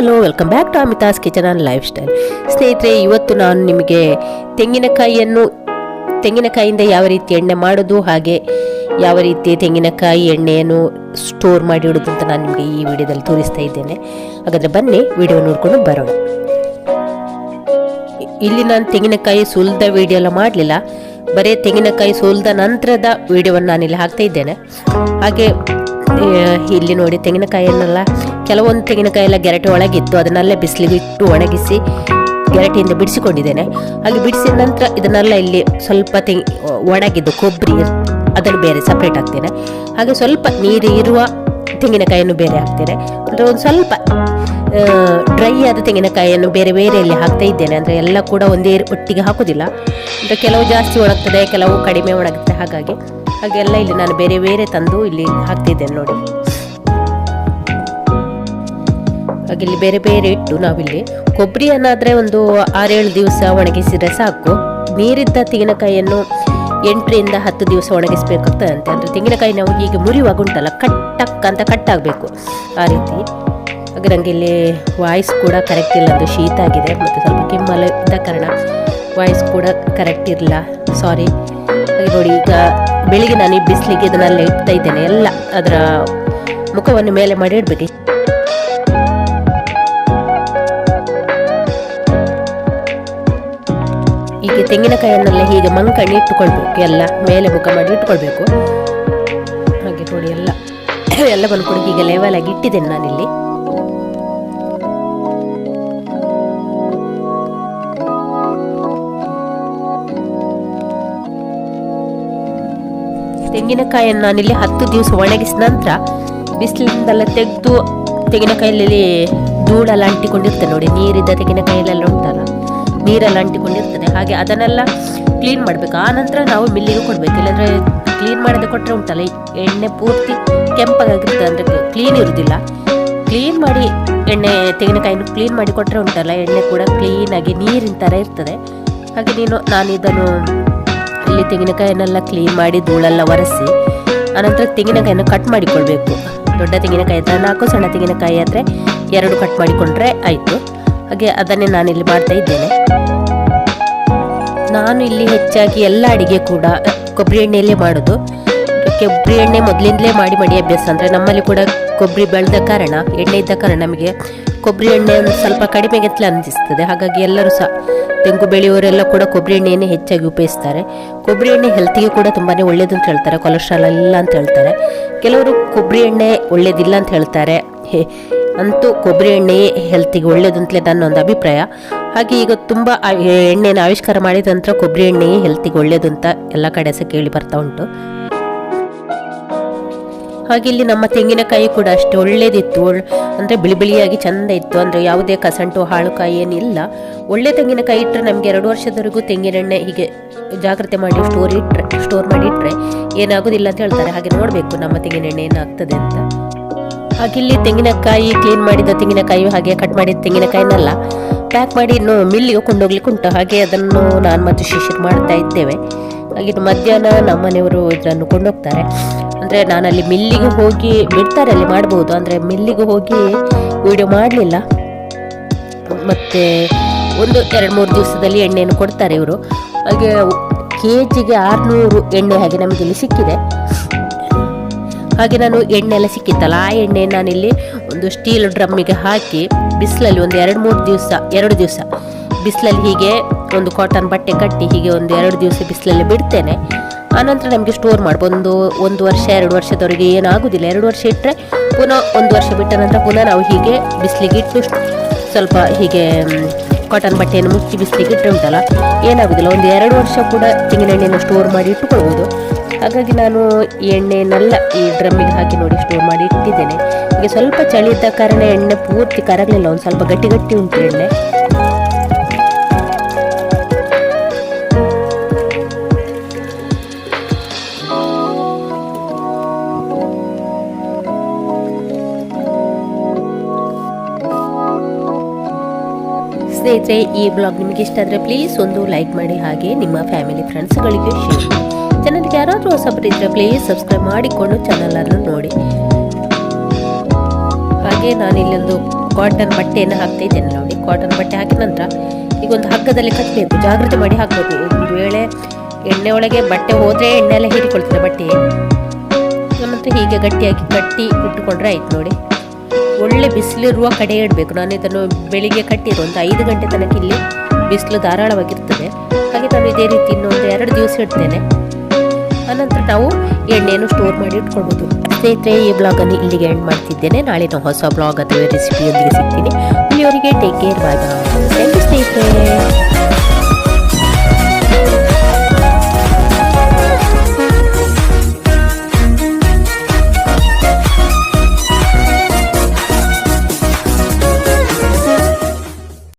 Hello, welcome back to Amitha's kitchen and lifestyle. ಸ್ನೇಹಿತರೆ, ಇವತ್ತು ನಾನು ನಿಮಗೆ ತೆಂಗಿನಕಾಯಿಯಿಂದ ಯಾವ ರೀತಿ ಎಣ್ಣೆ ಮಾಡೋದು, ಹಾಗೆ ಯಾವ ರೀತಿ ತೆಂಗಿನಕಾಯಿ ಎಣ್ಣೆಯನ್ನು ಸ್ಟೋರ್ ಮಾಡಿ ಇಡೋದು ಅಂತ ನಾನು ನಿಮಗೆ ಈ ವಿಡಿಯೋದಲ್ಲಿ ತೋರಿಸ್ತಾ ಇದ್ದೇನೆ. ಹಾಗಾದರೆ ಬನ್ನಿ ವಿಡಿಯೋ ನೋಡ್ಕೊಂಡು ಬರೋಣ. ಇಲ್ಲಿ ನಾನು ತೆಂಗಿನಕಾಯಿ ಸುಲಿದ ವಿಡಿಯೋ ಎಲ್ಲ ಮಾಡಲಿಲ್ಲ, ಬರೀ ತೆಂಗಿನಕಾಯಿ ಸುಲಿದ ನಂತರದ ವಿಡಿಯೋವನ್ನು ನಾನಿಲ್ಲಿ ಹಾಕ್ತಾ ಇದ್ದೇನೆ. ಹಾಗೆ ಇಲ್ಲಿ ನೋಡಿ, ತೆಂಗಿನಕಾಯಿಯನ್ನೆಲ್ಲ ಕೆಲವೊಂದು ತೆಂಗಿನಕಾಯಿ ಎಲ್ಲ ಗೆರಟೆ ಒಳಗಿತ್ತು, ಅದನ್ನೆಲ್ಲ ಬಿಸಿಲಿಗೆ ಇಟ್ಟು ಒಣಗಿಸಿ ಗೆರಟೆಯಿಂದ ಬಿಡಿಸಿಕೊಂಡಿದ್ದೇನೆ. ಹಾಗೆ ಬಿಡಿಸಿದ ನಂತರ ಇದನ್ನೆಲ್ಲ ಇಲ್ಲಿ ಸ್ವಲ್ಪ ಒಣಗಿದ್ದು ಕೊಬ್ಬರಿ ಅದನ್ನು ಬೇರೆ ಸಪ್ರೇಟ್ ಹಾಕ್ತೇನೆ. ಹಾಗೆ ಸ್ವಲ್ಪ ನೀರು ಇರುವ ತೆಂಗಿನಕಾಯಿಯನ್ನು ಬೇರೆ ಹಾಕ್ತೇನೆ. ಅಂದರೆ ಒಂದು ಸ್ವಲ್ಪ ಡ್ರೈ ಆದ ತೆಂಗಿನಕಾಯಿಯನ್ನು ಬೇರೆ ಬೇರೆಯಲ್ಲಿ ಹಾಕ್ತಾ ಇದ್ದೇನೆ. ಅಂದರೆ ಎಲ್ಲ ಕೂಡ ಒಂದೇ ಒಟ್ಟಿಗೆ ಹಾಕೋದಿಲ್ಲ, ಅಂದರೆ ಕೆಲವು ಜಾಸ್ತಿ ಒಣಗ್ತದೆ, ಕೆಲವು ಕಡಿಮೆ ಒಣಗುತ್ತೆ. ಹಾಗೆಲ್ಲ ಇಲ್ಲಿ ನಾನು ಬೇರೆ ಬೇರೆ ತಂದು ಇಲ್ಲಿ ಹಾಕ್ತಿದ್ದೇನೆ ನೋಡಿ. ಹಾಗೆ ಇಲ್ಲಿ ಬೇರೆ ಬೇರೆ ಇಟ್ಟು ನಾವಿಲ್ಲಿ ಕೊಬ್ಬರಿಯನ್ನಾದರೆ ಒಂದು 6-7 ದಿವಸ ಒಣಗಿಸಿದರೆ ಸಾಕು. ನೀರಿದ್ದ ತೆಂಗಿನಕಾಯಿಯನ್ನು 8ರಿಂದ 10 ದಿವಸ ಒಣಗಿಸ್ಬೇಕಾಗ್ತದಂತೆ. ಅಂದರೆ ತೆಂಗಿನಕಾಯಿ ನಾವು ಹೀಗೆ ಮುರಿಯುವಾಗ ಉಂಟಲ್ಲ, ಕಟ್ಟಕ್ಕಂತ ಕಟ್ಟಾಗಬೇಕು ಆ ರೀತಿ. ಹಾಗೆ ನನಗೆ ಇಲ್ಲಿ ವಾಯ್ಸ್ ಕೂಡ ಕರೆಕ್ಟ್ ಇಲ್ಲ, ಅದು ಶೀತ ಆಗಿದೆ ಮತ್ತು ಸ್ವಲ್ಪ ಕೆಮ್ಮಲ ಇದ್ದ ಕಾರಣ ವಾಯ್ಸ್ ಕೂಡ ಕರೆಕ್ಟ್ ಇರಲ್ಲ, ಸಾರಿ. ಹಾಗೆ ನೋಡಿ, ಈಗ ಬೆಳಿಗ್ಗೆ ನಾನು ಈ ಬಿಸಿಲಿಗೆ ಇದನ್ನೆಲ್ಲ ಇಡ್ತಾ ಇದ್ದೇನೆ. ಎಲ್ಲ ಅದರ ಮುಖವನ್ನು ಮೇಲೆ ಮಾಡಿ ಇಡಬೇಕು. ಹೀಗೆ ತೆಂಗಿನಕಾಯಿಯನ್ನೆಲ್ಲ ಹೀಗೆ ಮಂಕಣಿ ಇಟ್ಟುಕೊಳ್ಬೇಕು, ಎಲ್ಲ ಮೇಲೆ ಮುಖ ಮಾಡಿ ಇಟ್ಕೊಳ್ಬೇಕು. ಹಾಗೆ ನೋಡಿ, ಎಲ್ಲ ಬಂದ್ಕೊಂಡು ಹೀಗೆ ಲೆವೆಲ್ ಆಗಿ ಇಟ್ಟಿದ್ದೇನೆ ನಾನಿಲ್ಲಿ. ತೆಂಗಿನಕಾಯಿಯನ್ನು ನಾನಿಲ್ಲಿ 10 ದಿವಸ ಒಣಗಿಸಿದ ನಂತರ ಬಿಸಿಲಿಂದೆಲ್ಲ ತೆಗೆದು ತೆಂಗಿನಕಾಯಲ್ಲಿ ಧೂಳೆಲ್ಲ ಅಂಟಿಕೊಂಡಿರ್ತದೆ ನೋಡಿ. ನೀರಿದ್ದ ತೆಂಗಿನಕಾಯಿಲೆಲ್ಲ ಉಂಟಲ್ಲ, ನೀರೆಲ್ಲ ಅಂಟಿಕೊಂಡಿರ್ತದೆ. ಹಾಗೆ ಅದನ್ನೆಲ್ಲ ಕ್ಲೀನ್ ಮಾಡಬೇಕು. ಆ ನಂತರ ನಾವು ಮಿಲ್ಲಿಗೆ ಕೊಡಬೇಕು. ಇಲ್ಲಾಂದರೆ ಕ್ಲೀನ್ ಮಾಡದೆ ಕೊಟ್ಟರೆ ಉಂಟಲ್ಲ, ಎಣ್ಣೆ ಪೂರ್ತಿ ಕೆಂಪಾಗಿರ್ತದೆ, ಅಂದರೆ ಕ್ಲೀನ್ ಇರುವುದಿಲ್ಲ. ಕ್ಲೀನ್ ಮಾಡಿ ತೆಂಗಿನಕಾಯಿನ ಕ್ಲೀನ್ ಮಾಡಿ ಕೊಟ್ಟರೆ ಉಂಟಲ್ಲ, ಎಣ್ಣೆ ಕೂಡ ಕ್ಲೀನಾಗಿ ನೀರಿನ ಥರ ಇರ್ತದೆ. ಹಾಗೆ ನಾನು ಇದನ್ನು ಇಲ್ಲಿ ತೆಂಗಿನಕಾಯಿನೆಲ್ಲ ಕ್ಲೀನ್ ಮಾಡಿ ಧೂಳೆಲ್ಲ ಒರೆಸಿ ಆನಂತರ ತೆಂಗಿನಕಾಯಿನ ಕಟ್ ಮಾಡಿಕೊಳ್ಬೇಕು. ದೊಡ್ಡ ತೆಂಗಿನಕಾಯಿ ಆದರೆ 4, ಸಣ್ಣ ತೆಂಗಿನಕಾಯಿ ಆದರೆ 2 ಕಟ್ ಮಾಡಿಕೊಂಡ್ರೆ ಆಯಿತು. ಹಾಗೆ ಅದನ್ನೇ ನಾನಿಲ್ಲಿ ಮಾಡ್ತಾ ಇದ್ದೇನೆ. ನಾನು ಇಲ್ಲಿ ಹೆಚ್ಚಾಗಿ ಎಲ್ಲ ಅಡಿಗೆ ಕೂಡ ಕೊಬ್ಬರಿ ಎಣ್ಣೆಯಲ್ಲೇ ಮಾಡೋದು. ಕೊಬ್ಬರಿ ಎಣ್ಣೆ ಮೊದಲಿಂದಲೇ ಮಾಡಿ ಅಭ್ಯಾಸ. ಅಂದರೆ ನಮ್ಮಲ್ಲಿ ಕೂಡ ಕೊಬ್ಬರಿ ಬೆಳೆದ ಕಾರಣ, ಎಣ್ಣೆ ಇದ್ದ ಕಾರಣ ನಮಗೆ ಕೊಬ್ಬರಿ ಎಣ್ಣೆ ಒಂದು ಸ್ವಲ್ಪ ಕಡಿಮೆಗೆತ್ತಲೆ ಅನ್ನಿಸ್ತದೆ. ಹಾಗಾಗಿ ಎಲ್ಲರೂ ಸಹ ತೆಂಗು ಬೆಳೆಯುವವರೆಲ್ಲ ಕೂಡ ಕೊಬ್ಬರಿ ಎಣ್ಣೆಯನ್ನೇ ಹೆಚ್ಚಾಗಿ ಉಪಯೋಗಿಸ್ತಾರೆ. ಕೊಬ್ಬರಿ ಎಣ್ಣೆ ಹೆಲ್ತಿಗೆ ಕೂಡ ತುಂಬಾ ಒಳ್ಳೆಯದು ಅಂತ ಹೇಳ್ತಾರೆ, ಕೊಲೆಸ್ಟ್ರಾಲ್ ಇಲ್ಲ ಅಂತ ಹೇಳ್ತಾರೆ. ಕೆಲವರು ಕೊಬ್ಬರಿ ಎಣ್ಣೆ ಒಳ್ಳೇದಿಲ್ಲ ಅಂತ ಹೇಳ್ತಾರೆ. ಅಂತೂ ಕೊಬ್ಬರಿ ಎಣ್ಣೆಯೇ ಹೆಲ್ತಿಗೆ ಒಳ್ಳೇದು ಅಂತಲೇ ನನ್ನೊಂದು ಅಭಿಪ್ರಾಯ. ಹಾಗೆ ಈಗ ತುಂಬ ಎಣ್ಣೆನ ಆವಿಷ್ಕಾರ ಮಾಡಿದ ನಂತರ ಕೊಬ್ಬರಿ ಎಣ್ಣೆಯೇ ಹೆಲ್ತಿಗೆ ಒಳ್ಳೇದು ಅಂತ ಎಲ್ಲ ಕಡೆ ಸಹ ಕೇಳಿ ಬರ್ತಾ ಉಂಟು. ಹಾಗೆ ಇಲ್ಲಿ ನಮ್ಮ ತೆಂಗಿನಕಾಯಿ ಕೂಡ ಅಷ್ಟೇ ಒಳ್ಳೇದಿತ್ತು, ಅಂದರೆ ಬಿಳಿಯಾಗಿ ಚೆಂದ ಇತ್ತು. ಅಂದರೆ ಯಾವುದೇ ಕಸಂಟು ಹಾಳುಕಾಯಿ ಏನಿಲ್ಲ. ಒಳ್ಳೆ ತೆಂಗಿನಕಾಯಿ ಇಟ್ಟರೆ ನಮಗೆ 2 ವರ್ಷದವರೆಗೂ ತೆಂಗಿನೆಣ್ಣೆ ಹೀಗೆ ಜಾಗ್ರತೆ ಮಾಡಿ ಸ್ಟೋರ್ ಮಾಡಿ ಇಟ್ಟರೆ ಏನಾಗೋದಿಲ್ಲ ಅಂತ ಹೇಳ್ತಾರೆ. ಹಾಗೆ ನೋಡಬೇಕು ನಮ್ಮ ತೆಂಗಿನೆಣ್ಣೆ ಏನಾಗ್ತದೆ ಅಂತ. ಹಾಗೆ ಇಲ್ಲಿ ತೆಂಗಿನಕಾಯಿ ಕ್ಲೀನ್ ಮಾಡಿದ ತೆಂಗಿನಕಾಯಿ ಹಾಗೆ ಕಟ್ ಮಾಡಿದ ತೆಂಗಿನಕಾಯಿನೆಲ್ಲ ಪ್ಯಾಕ್ ಮಾಡಿ ಇನ್ನು ಮಿಲ್ಲಿಗೆ ಕೊಂಡೋಗ್ಲಿಕ್ಕೆ ಉಂಟು. ಹಾಗೆ ಅದನ್ನು ನಾನು ಮತ್ತು ಶಿಶಿರ್ ಮಾಡ್ತಾ ಇದ್ದೇವೆ. ಹಾಗೆ ಮಧ್ಯಾಹ್ನ ನಮ್ಮನೆಯವರು ಇದನ್ನು ಕೊಂಡೋಗ್ತಾರೆ. ಅಂದರೆ ನಾನಲ್ಲಿ ಮಿಲ್ಲಿಗೆ ಹೋಗಿ ಬಿಡ್ತಾರೆ, ಅಲ್ಲಿ ಮಾಡ್ಬೋದು. ಅಂದರೆ ಮಿಲ್ಲಿಗೆ ಹೋಗಿ ವಿಡಿಯೋ ಮಾಡಲಿಲ್ಲ. ಮತ್ತು 1-2-3 ದಿವಸದಲ್ಲಿ ಎಣ್ಣೆಯನ್ನು ಕೊಡ್ತಾರೆ ಇವರು. ಹಾಗೆ ಕೆಜಿಗೆ 600 ಎಣ್ಣೆ ಹಾಗೆ ನಮಗೆ ಇಲ್ಲಿ ಸಿಕ್ಕಿದೆ. ಹಾಗೆ ನಾನು ಎಣ್ಣೆ ಎಲ್ಲ ಸಿಕ್ಕಿತ್ತಲ್ಲ, ಆ ಎಣ್ಣೆ ನಾನಿಲ್ಲಿ ಒಂದು ಸ್ಟೀಲ್ ಡ್ರಮ್ಮಿಗೆ ಹಾಕಿ ಬಿಸಿಲಲ್ಲಿ ಒಂದು 2 ದಿವಸ ಬಿಸಿಲಲ್ಲಿ ಹೀಗೆ ಒಂದು ಕಾಟನ್ ಬಟ್ಟೆ ಕಟ್ಟಿ ಹೀಗೆ ಒಂದು 2 ದಿವಸ ಬಿಸಿಲಲ್ಲಿ ಬಿಡ್ತೇನೆ. ಆನಂತರ ನಮಗೆ ಸ್ಟೋರ್ ಮಾಡ್ಬೋದು. 1 ವರ್ಷ 2 ವರ್ಷದವರೆಗೆ ಏನಾಗೋದಿಲ್ಲ. 2 ವರ್ಷ ಇಟ್ಟರೆ ಪುನಃ 1 ವರ್ಷ ಬಿಟ್ಟ ನಂತರ ಪುನಃ ನಾವು ಹೀಗೆ ಬಿಸಿಲಿಗೆ ಇಟ್ಟು ಸ್ವಲ್ಪ ಹೀಗೆ ಕಾಟನ್ ಬಟ್ಟೆಯನ್ನು ಮುಚ್ಚಿ ಬಿಸಿಲಿಗೆ ಇಟ್ಟರೆ ಉಂಟಲ್ಲ, ಏನಾಗೋದಿಲ್ಲ. ಒಂದು 2 ವರ್ಷ ಕೂಡ ತೆಂಗಿನ ಎಣ್ಣೆಯನ್ನು ಸ್ಟೋರ್ ಮಾಡಿ ಇಟ್ಟುಕೊಳ್ಬೋದು. ಹಾಗಾಗಿ ನಾನು ಈ ಎಣ್ಣೆಯನ್ನೆಲ್ಲ ಈ ಡ್ರಮ್ಮಿಗೆ ಹಾಕಿ ನೋಡಿ ಸ್ಟೋರ್ ಮಾಡಿ ಇಟ್ಟಿದ್ದೇನೆ. ಈಗ ಸ್ವಲ್ಪ ಚಳಿ ಇದ್ದ ಕಾರಣ ಎಣ್ಣೆ ಪೂರ್ತಿ ಕರಗಲಿಲ್ಲ, ಒಂದು ಸ್ವಲ್ಪ ಗಟ್ಟಿ ಉಂಟು ಎಣ್ಣೆ. ಸ್ನೇಹಿತರೆ, ಈ ಬ್ಲಾಗ್ ನಿಮಗೆ ಇಷ್ಟ ಆದರೆ ಪ್ಲೀಸ್ ಒಂದು ಲೈಕ್ ಮಾಡಿ, ಹಾಗೆ ನಿಮ್ಮ ಫ್ಯಾಮಿಲಿ ಫ್ರೆಂಡ್ಸ್ಗಳಿಗೆ ಶೇರ್ ಮಾಡಿ. ಚಾನಲ್ಗೆ ಯಾರಾದರೂ ಹೊಸಬರು ಇದ್ದರೆ ಪ್ಲೀಸ್ ಸಬ್ಸ್ಕ್ರೈಬ್ ಮಾಡಿಕೊಂಡು ಚಾನಲನ್ನು ನೋಡಿ. ಹಾಗೆ ನಾನಿಲ್ಲೊಂದು ಕಾಟನ್ ಬಟ್ಟೆಯನ್ನು ಹಾಕ್ತಾ ಇದ್ದೇನೆ ನೋಡಿ. ಕಾಟನ್ ಬಟ್ಟೆ ಹಾಕಿದ ನಂತರ ಈಗ ಒಂದು ಹಗ್ಗದಲ್ಲಿ ಕಟ್ಟಬೇಕು, ಜಾಗ್ರತೆ ಮಾಡಿ ಹಾಕಬೇಕು. ಒಂದು ವೇಳೆ ಎಣ್ಣೆ ಒಳಗೆ ಬಟ್ಟೆ ಹೋದರೆ ಎಣ್ಣೆ ಎಲ್ಲ ಹೀರಿಕೊಳ್ತದೆ ಬಟ್ಟೆ. ಮತ್ತು ಹೀಗೆ ಗಟ್ಟಿಯಾಗಿ ಕಟ್ಟಿ ಇಟ್ಟುಕೊಂಡ್ರೆ ಆಯ್ತು ನೋಡಿ. ಒಳ್ಳೆ ಬಿಸಿಲಿರುವ ಕಡೆ ಇಡಬೇಕು. ನಾನು ಇದನ್ನು ಬೆಳಿಗ್ಗೆ ಕಟ್ಟಿರೋ ಒಂದು 5 ಗಂಟೆ ತನಕ ಇಲ್ಲಿ ಬಿಸಿಲು ಧಾರಾಳವಾಗಿರ್ತದೆ. ಹಾಗೆ ನಾನು ಇದೇ ರೀತಿ ಇನ್ನೊಂದು 2 ದಿವಸ ಇಡ್ತೇನೆ. ಆನಂತರ ನಾವು ಎಣ್ಣೆಯನ್ನು ಸ್ಟೋರ್ ಮಾಡಿ ಇಟ್ಕೊಳ್ಬೋದು. ಸ್ನೇಹಿತರೆ, ಈ ಬ್ಲಾಗನ್ನು ಇಲ್ಲಿಗೆ ಎಂಡ್ ಮಾಡ್ತಿದ್ದೇನೆ. ನಾಳೆ ನಾವು ಹೊಸ ಬ್ಲಾಗ್ ಅಥವಾ ರೆಸಿಪಿಯೊಂದಿಗೆ ಸಿಗ್ತೀನಿ. ಇಲ್ಲಿಯವರೆಗೆ take care, bye bye. Thank you ಸ್ನೇಹಿತರೆ.